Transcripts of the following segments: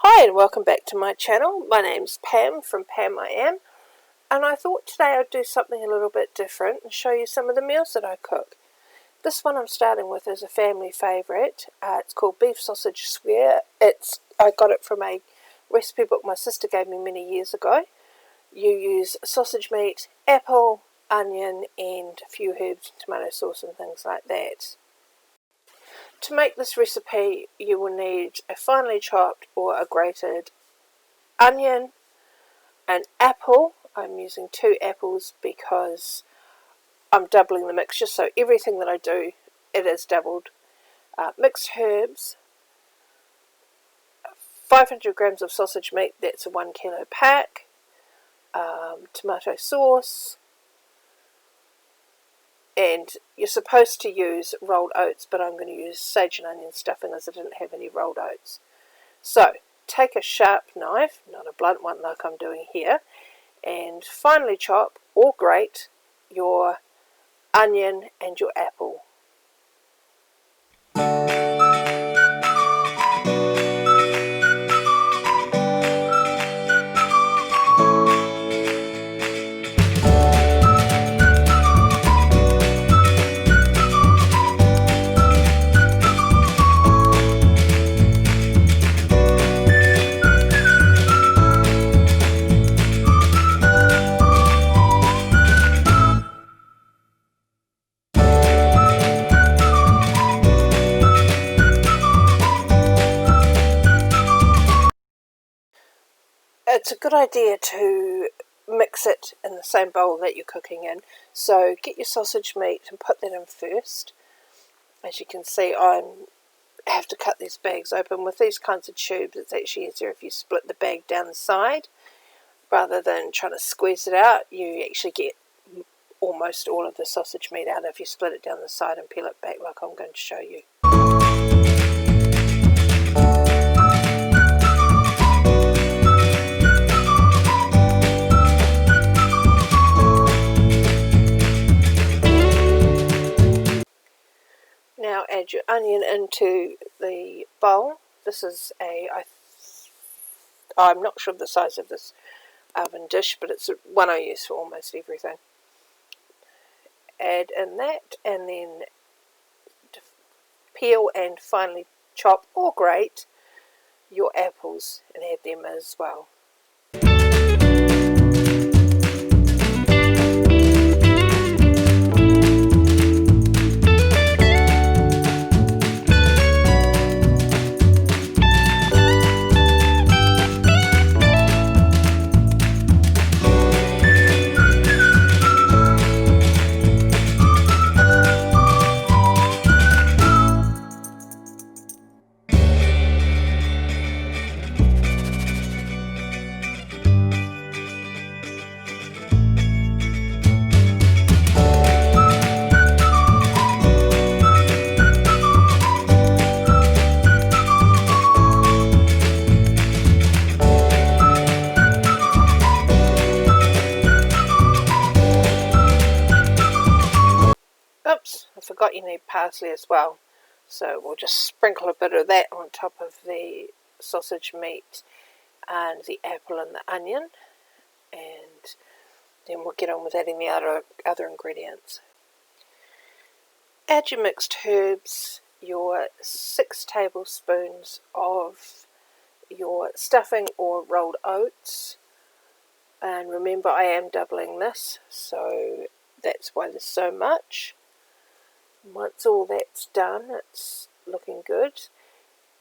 Hi and welcome back to my channel. My name's Pam from Pam I Am, and I thought today I'd do something a little bit different and show you some of the meals that I cook. This one I'm starting with is a family favourite. It's called beef sausage square. I got it from a recipe book my sister gave me many years ago. You use sausage meat, apple, onion and a few herbs, tomato sauce and things like that. To make this recipe you will need a finely chopped or a grated onion, an apple. I'm using 2 apples because I'm doubling the mixture, so everything that I do, it is doubled. Mixed herbs, 500 grams of sausage meat, that's a 1 kilo pack, tomato sauce, and you're supposed to use rolled oats, but I'm going to use sage and onion stuffing as I didn't have any rolled oats. So take a sharp knife, not a blunt one like I'm doing here, and finely chop or grate your onion and your apple. It's a good idea to mix it in the same bowl that you're cooking in. So get your sausage meat and put that in first. As you can see, I have to cut these bags open. With these kinds of tubes, it's actually easier if you split the bag down the side rather than trying to squeeze it out. You actually get almost all of the sausage meat out if you split it down the side and peel it back like I'm going to show you. Now add your onion into the bowl. This is I'm not sure of the size of this oven dish, but it's one I use for almost everything. Add in that and then peel and finely chop or grate your apples and add them as well. Oops, I forgot you need parsley as well. So we'll just sprinkle a bit of that on top of the sausage meat and the apple and the onion, and then we'll get on with adding the other ingredients. Add your mixed herbs, your 6 tablespoons of your stuffing or rolled oats, and remember I am doubling this, so that's why there's so much. Once all that's done, it's looking good.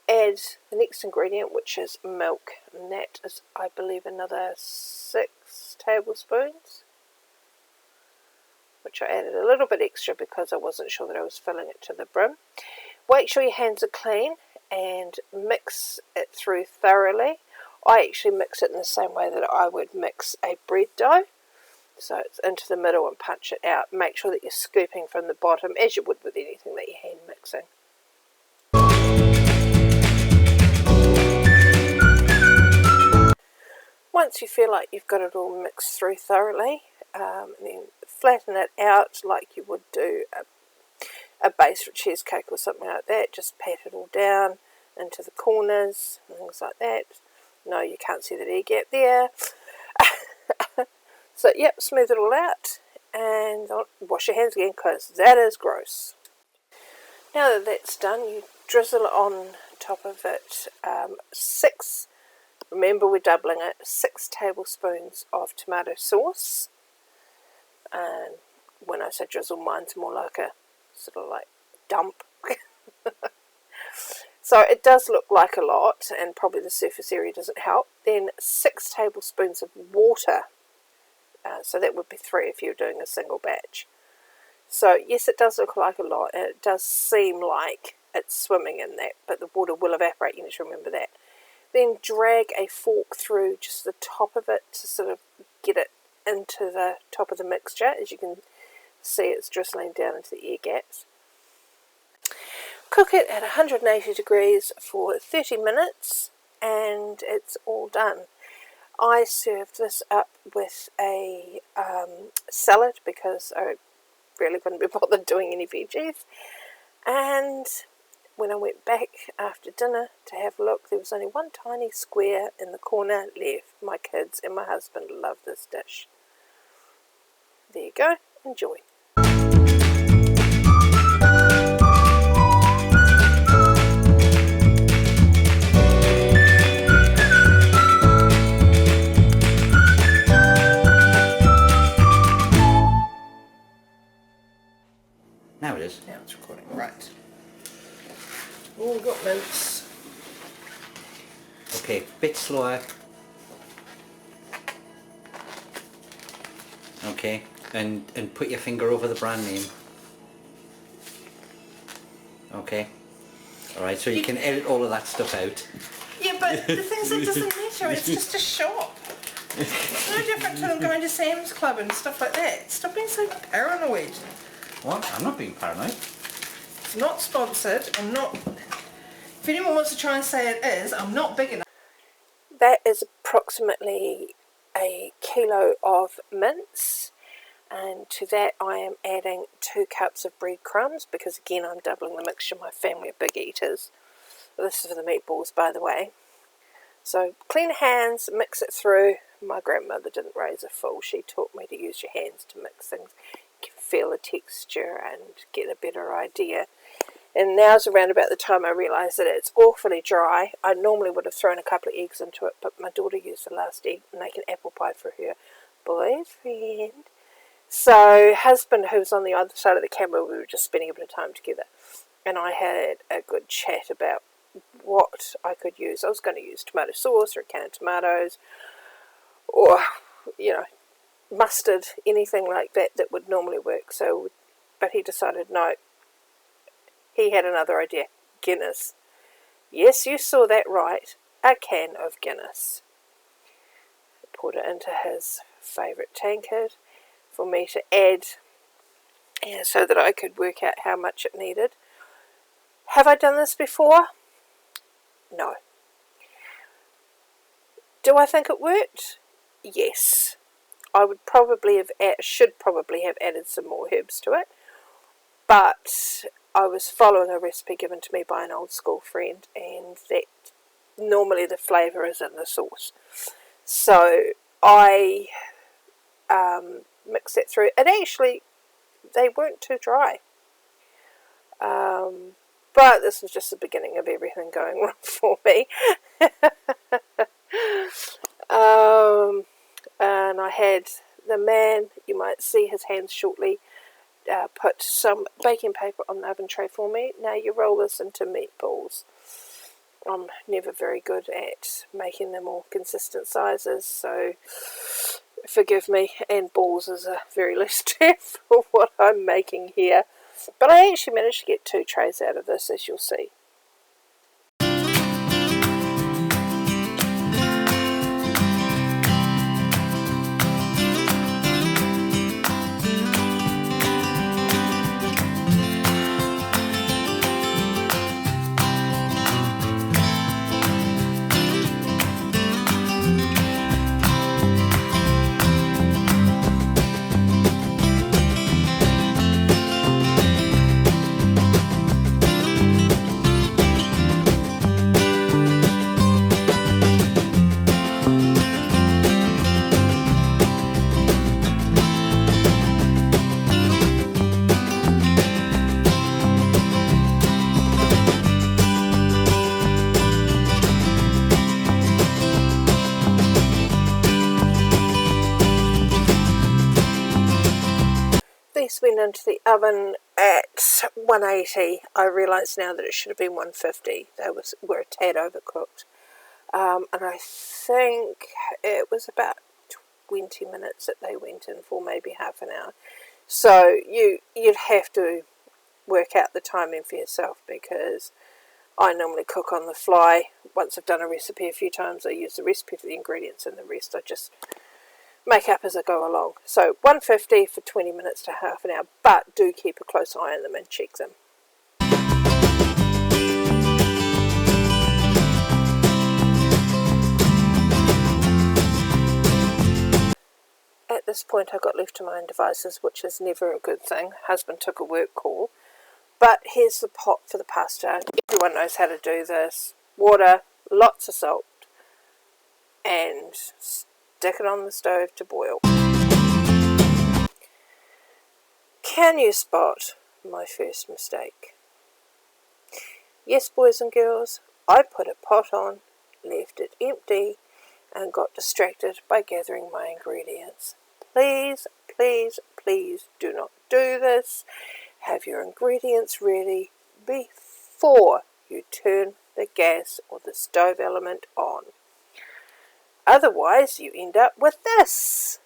Add the next ingredient, which is milk, and that is, I believe, another 6 tablespoons, which I added a little bit extra because I wasn't sure that I was filling it to the brim. Make sure your hands are clean and mix it through thoroughly. I actually mix it in the same way that I would mix a bread dough. So it's into the middle and punch it out. Make sure that you're scooping from the bottom as you would with anything that you're hand mixing. Once you feel like you've got it all mixed through thoroughly, then flatten it out like you would do a base for cheesecake or something like that. Just pat it all down into the corners and things like that. No, you can't see that air gap there. So, yep, smooth it all out. And wash your hands again because that is gross. Now that that's done, you drizzle on top of it 6, remember we're doubling it, 6 tablespoons of tomato sauce. And when I say drizzle, mine's more like a sort of like dump. So it does look like a lot, and probably the surface area doesn't help. Then 6 tablespoons of water. So that would be 3 if you're doing a single batch. So yes, it does look like a lot, and it does seem like it's swimming in that, but the water will evaporate, you need to remember that. Then drag a fork through just the top of it to sort of get it into the top of the mixture. As you can see, it's drizzling down into the air gaps. Cook it at 180 degrees for 30 minutes and it's all done. I served this up with a salad because I really couldn't be bothered doing any veggies. And when I went back after dinner to have a look, there was only one tiny square in the corner left. My kids and my husband love this dish. There you go. Enjoy. Now it is. Now it's recording. Right. Oh, we've got mince. Okay, bit slower. Okay, and put your finger over the brand name. Okay. Alright, so you can edit all of that stuff out. Yeah, but the thing is, it doesn't matter. It's just a shop. It's no different to them going to Sam's Club and stuff like that. Stop being so paranoid. What? I'm not being paranoid. It's not sponsored. I'm not... If anyone wants to try and say it is, I'm not big enough. That is approximately a kilo of mince. And to that I am adding 2 cups of breadcrumbs because again I'm doubling the mixture. My family are big eaters. This is for the meatballs, by the way. So clean hands, mix it through. My grandmother didn't raise a fool. She taught me to use your hands to mix things. You can feel the texture and get a better idea. And now's around about the time I realised that it's awfully dry. I normally would have thrown a couple of eggs into it, but my daughter used the last egg to make an apple pie for her boyfriend. So husband, who was on the other side of the camera, we were just spending a bit of time together. And I had a good chat about what I could use. I was going to use tomato sauce or a can of tomatoes or, you know, mustard, anything like that that would normally work. So, but he decided no. He had another idea. Guinness. Yes, you saw that right. A can of Guinness. Poured it into his favourite tankard for me to add, so that I could work out how much it needed. Have I done this before? No. Do I think it worked? Yes. I would probably have should probably have added some more herbs to it, but I was following a recipe given to me by an old school friend, and that normally the flavour is in the sauce. So I mixed it through. And actually, they weren't too dry. But this was just the beginning of everything going wrong for me. And I had the man, you might see his hands shortly, put some baking paper on the oven tray for me. Now you roll this into meatballs. I'm never very good at making them all consistent sizes, so forgive me, and balls is a very loose term for what I'm making here. But I actually managed to get 2 trays out of this, as you'll see. went into the oven at 180. I realise now that it should have been 150. They were a tad overcooked. And I think it was about 20 minutes that they went in for, maybe half an hour. So you'd have to work out the timing for yourself, because I normally cook on the fly. Once I've done a recipe a few times, I use the recipe for the ingredients, and the rest I just make up as I go along. So 150 for 20 minutes to half an hour, but do keep a close eye on them and check them. At this point I got left to my own devices, which is never a good thing. Husband took a work call. But here's the pot for the pasta. Everyone knows how to do this. Water, lots of salt, and stick it on the stove to boil. Can you spot my first mistake? Yes, boys and girls, I put a pot on, left it empty, and got distracted by gathering my ingredients. Please, please, please do not do this. Have your ingredients ready before you turn the gas or the stove element on. Otherwise, you end up with this.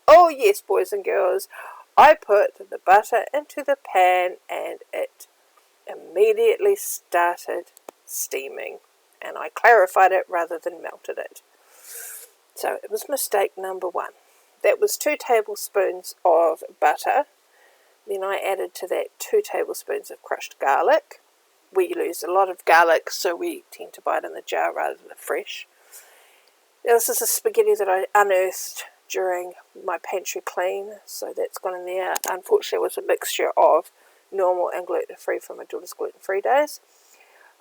Oh yes, boys and girls, I put the butter into the pan and it immediately started steaming. And I clarified it rather than melted it. So it was mistake number one. That was 2 tablespoons of butter. Then I added to that 2 tablespoons of crushed garlic. We lose a lot of garlic, so we tend to buy it in the jar rather than fresh. Now this is a spaghetti that I unearthed during my pantry clean, so that's gone in there. Unfortunately, it was a mixture of normal and gluten-free from my daughter's gluten-free days.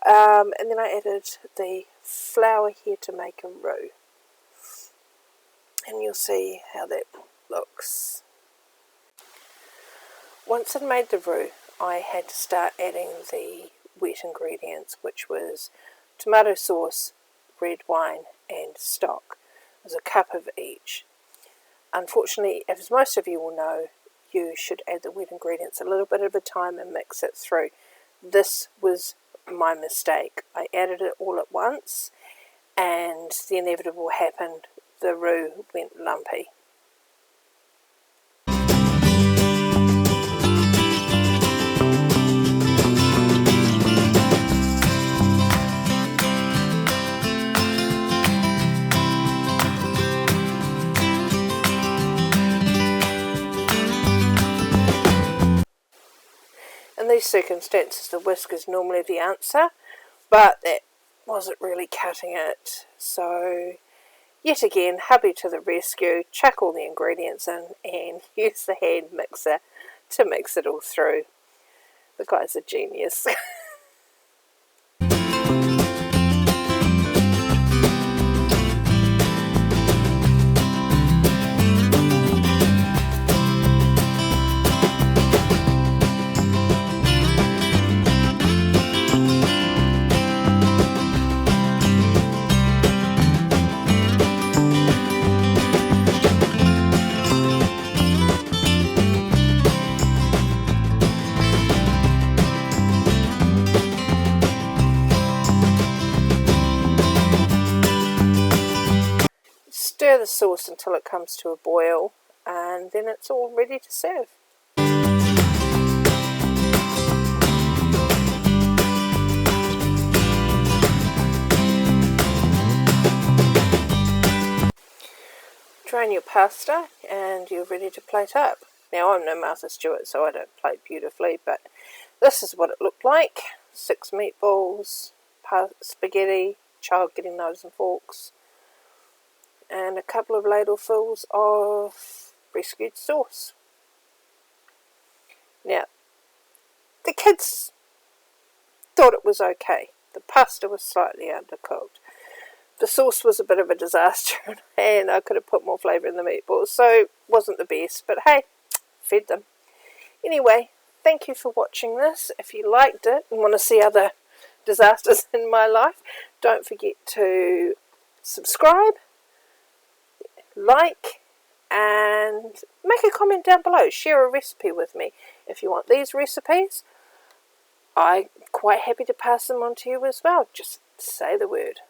And then I added the flour here to make a roux. And you'll see how that looks. Once I'd made the roux, I had to start adding the wet ingredients, which was tomato sauce, red wine and stock. It was a cup of each. Unfortunately, as most of you will know, you should add the wet ingredients a little bit at a time and mix it through. This was my mistake. I added it all at once, and the inevitable happened. The roux went lumpy. In these circumstances, the whisk is normally the answer, but that wasn't really cutting it. So yet again, hubby to the rescue, chuck all the ingredients in and use the hand mixer to mix it all through. The guy's a genius. Stir the sauce until it comes to a boil, and then it's all ready to serve. Drain your pasta and you're ready to plate up. Now I'm no Martha Stewart, so I don't plate beautifully, but this is what it looked like. 6 meatballs, spaghetti, child getting knives and forks, and a couple of ladlefuls of rescued sauce. Now, the kids thought it was okay. The pasta was slightly undercooked. The sauce was a bit of a disaster, and I could have put more flavour in the meatballs, so it wasn't the best, but hey, fed them. Anyway, thank you for watching this. If you liked it and want to see other disasters in my life, don't forget to subscribe, like, and make a comment down below. Share a recipe with me. If you want these recipes, I'm quite happy to pass them on to you as well. Just say the word.